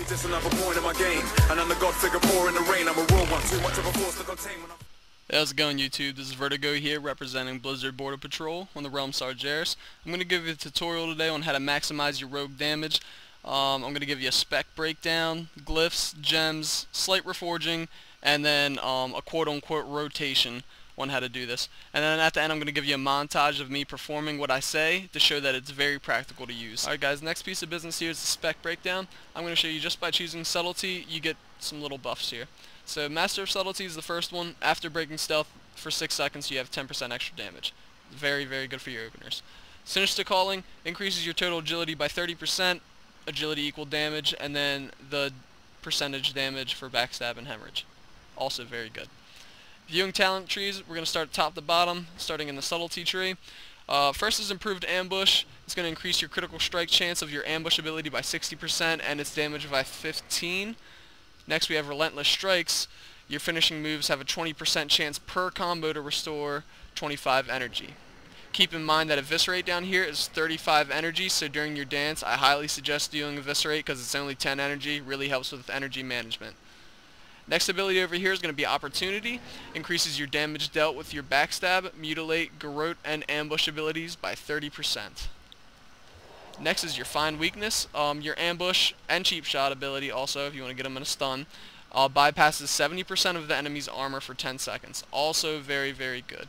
Just another point in my game, and I'm the god figure 4 in the rain. I'm a raw one, too much of a force to contain when I'm... How's it going, YouTube? This is Vertigo here, representing Blizzard Border Patrol on the realm Sargeras. I'm going to give you a tutorial today on how to maximize your rogue damage. I'm going to give you a spec breakdown, glyphs, gems, slight reforging, and then a quote-unquote rotation on how to do this. And then at the end I'm going to give you a montage of me performing what I say to show that it's very practical to use. Alright guys, next piece of business here is the spec breakdown. I'm going to show you just by choosing subtlety, you get some little buffs here. So Master of Subtlety is the first one. After breaking stealth for 6 seconds you have 10% extra damage. Very, very good for your openers. Sinister Calling increases your total agility by 30%, agility equal damage, and then the percentage damage for backstab and hemorrhage. Also very good. Viewing talent trees, we're going to start top to bottom, starting in the subtlety tree. First is improved ambush. It's going to increase your critical strike chance of your ambush ability by 60% and its damage by 15. Next we have relentless strikes. Your finishing moves have a 20% chance per combo to restore 25 energy. Keep in mind that Eviscerate down here is 35 energy, so during your dance I highly suggest doing Eviscerate because it's only 10 energy, really helps with energy management. Next ability over here is going to be Opportunity. Increases your damage dealt with your backstab, mutilate, garrote, and ambush abilities by 30%. Next is your Find Weakness. Your ambush and cheap shot ability also, if you want to get them in a stun, bypasses 70% of the enemy's armor for 10 seconds. Also very, very good.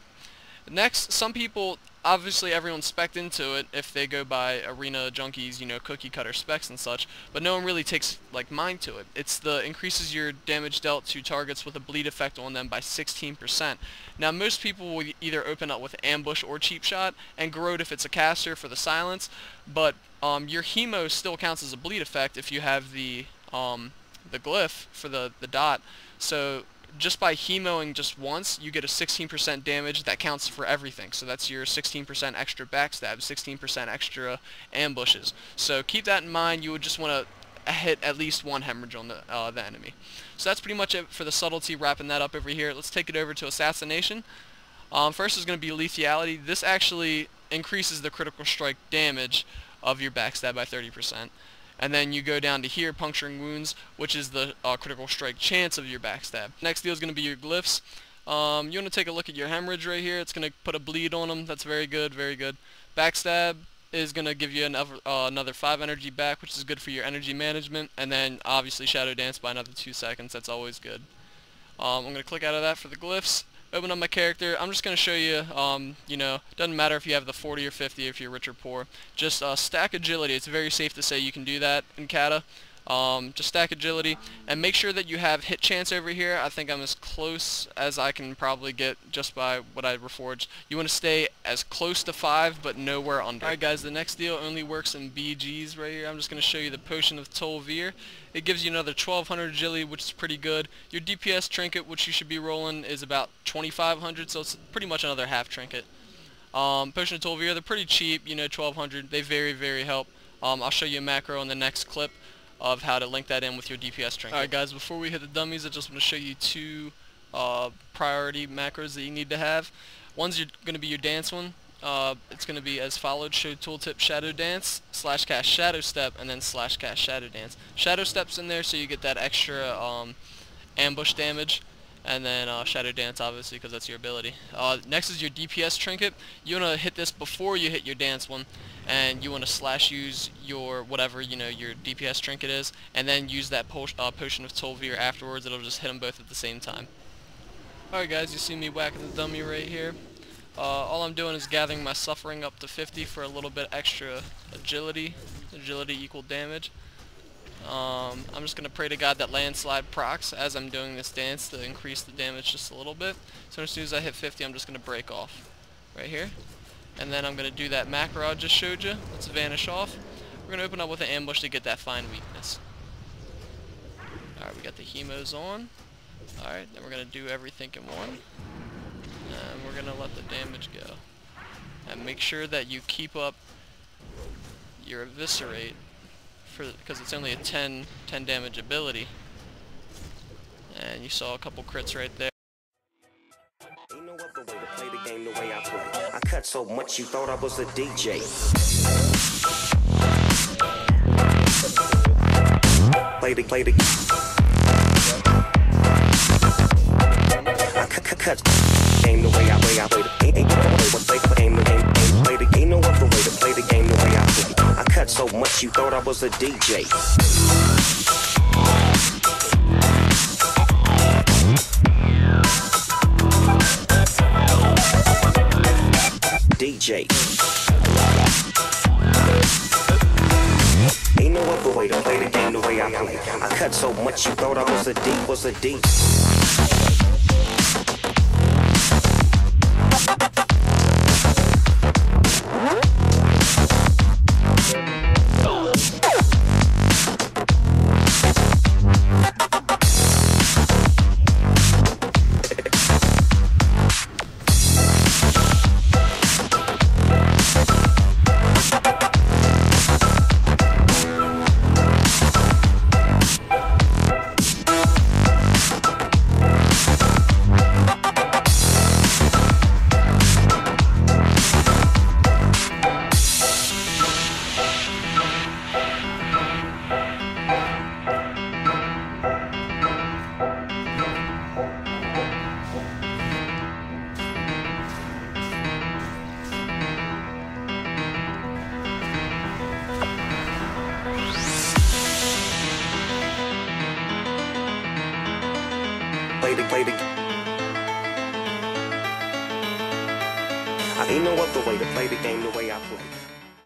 Next, some people, obviously everyone's spec'd into it if they go by Arena Junkies, you know, cookie cutter specs and such, but no one really takes like mind to it. It's the increases your damage dealt to targets with a bleed effect on them by 16%. Now most people will either open up with ambush or cheap shot, and garrote if it's a caster for the silence, but your hemo still counts as a bleed effect if you have the glyph for the dot. So just by hemoing just once, you get a 16% damage that counts for everything. So that's your 16% extra backstab, 16% extra ambushes. So keep that in mind. You would just want to hit at least one hemorrhage on the enemy. So that's pretty much it for the subtlety, wrapping that up over here. Let's take it over to assassination. First is going to be lethality. This actually increases the critical strike damage of your backstab by 30%. And then you go down to here, puncturing wounds, which is the critical strike chance of your backstab. Next deal is going to be your glyphs. You want to take a look at your hemorrhage right here. It's going to put a bleed on them. That's very good, very good. Backstab is going to give you another 5 energy back, which is good for your energy management. And then obviously Shadow Dance by another 2 seconds. That's always good. I'm going to click out of that for the glyphs. Open up my character. I'm just going to show you, you know, doesn't matter if you have the 40 or 50 if you're rich or poor. Just stack agility. It's very safe to say you can do that in kata. Just stack agility and make sure that you have hit chance over here. I think I'm as close as I can probably get just by what I reforged. You want to stay as close to 5 but nowhere under. Alright guys, the next deal only works in BGs right here. I'm just going to show you the Potion of Tol'vir. It gives you another 1200 agility, which is pretty good. Your DPS trinket, which you should be rolling, is about 2500, so it's pretty much another half trinket. Potion of Tol'vir, they're pretty cheap, you know, 1200. They very, very help. I'll show you a macro in the next clip of how to link that in with your DPS trinket. Alright guys, before we hit the dummies, I just want to show you 2 priority macros that you need to have. One's going to be your dance one. It's going to be as followed: show tooltip shadow dance, / cast shadow step, and then / cast shadow dance. Shadow step's in there so you get that extra ambush damage, and then shadow dance obviously because that's your ability. Next is your DPS trinket. You want to hit this before you hit your dance one, and you want to / use your whatever, you know, your DPS trinket is, and then use that Potion of Tol'vir afterwards. It'll just hit them both at the same time. Alright guys, you see me whacking the dummy right here. All I'm doing is gathering my suffering up to 50 for a little bit extra agility. Agility equal damage. I'm just going to pray to God that landslide procs as I'm doing this dance to increase the damage just a little bit. So as soon as I hit 50, I'm just going to break off right here. And then I'm going to do that macro I just showed you. Let's vanish off. We're going to open up with an ambush to get that Find Weakness. Alright, we got the hemos on. Alright, then we're going to do everything in one. And we're going to let the damage go. And make sure that you keep up your Eviscerate, because it's only a 10 damage ability. And you saw a couple crits right there. Ain't no other way to play the game the way I play. I cut so much you thought I was a DJ. Play the I cut game the way I play the game. Play the game, no other way to play the game the way I play. I cut so much you thought I was a DJ. DJ. Ain't no other way to play the game the way I play. I cut so much you thought I was a D. Play the I ain't no other way to play the game the way I play.